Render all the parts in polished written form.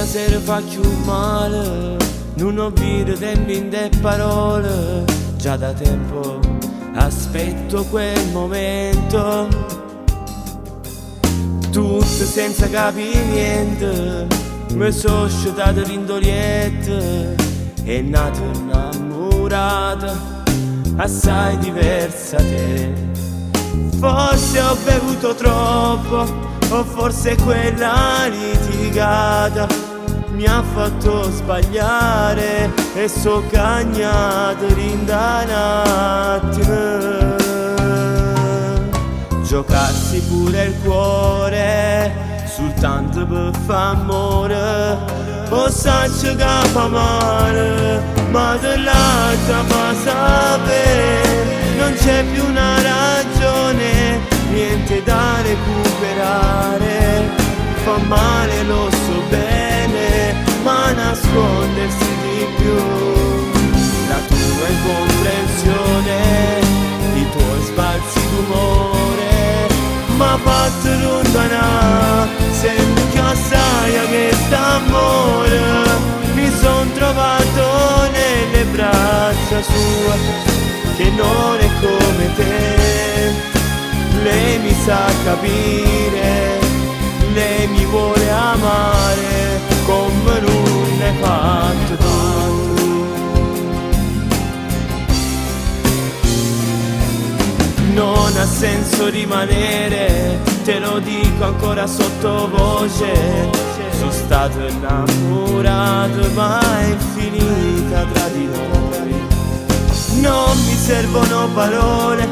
stasera fa più male, non ho visto tempo in te parole. Già da tempo aspetto quel momento, tutto senza capire niente. Mi sono sciutato l'indoliette, è nata innamorata, assai diversa da te. Forse ho bevuto troppo, o forse quella litigata mi ha fatto sbagliare e so cagnato rinda un attimo. Giocassi pure il cuore soltanto per fare amore, o saccio che fa male, ma dell'altra fa sapere. Non c'è più una ragione, niente da recuperare. Fa male, lo so bene, ma nascondersi di più. La tua incomprensione, i tuoi sbalzi d'umore m'ha fatto lontana. Sento che assai che st'amore mi son trovato nelle braccia sue, che non è come te. Lei mi sa capire, lei mi vuole amare come non ne hai fatto tu. Non ha senso rimanere, te lo dico ancora sottovoce. Sono stato innamorato, ma è finita tra di noi. Non mi servono parole,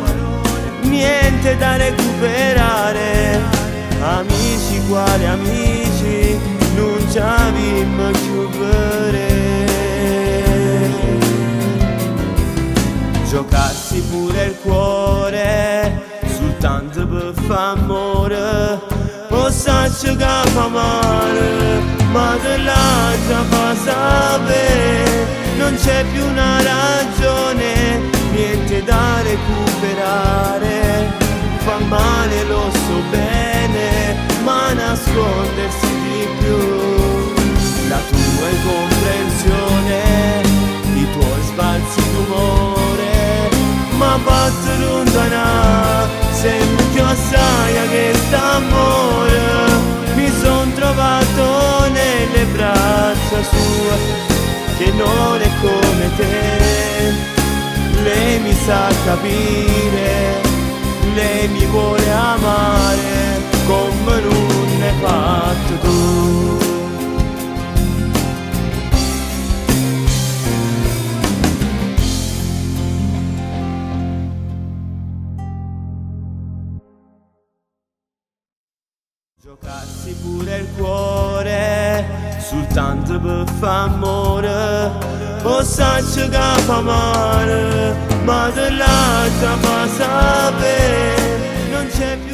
niente da recuperare. Amici quali amici, non ci avevamo più bere. Giocassi pure il cuore soltanto per fare amore, o saccio che fa male, ma dell'altra fa sapere. Non c'è più una ragione, niente da recuperare. Fa male, lo so bene, ma nascondersi di più. La tua incomprensione, i tuoi sbalzi d'umore m'ha fatto lontana. Sento più assai che st'amore mi son trovato nelle braccia sue, che non è come te. Lei mi sa capire, lei mi vuole amare come non ne hai fatto tu. Giocassi pure il cuore soltanto per fare amore, o saccio che fa male, ma dell'altra fa sapere. Non c'è più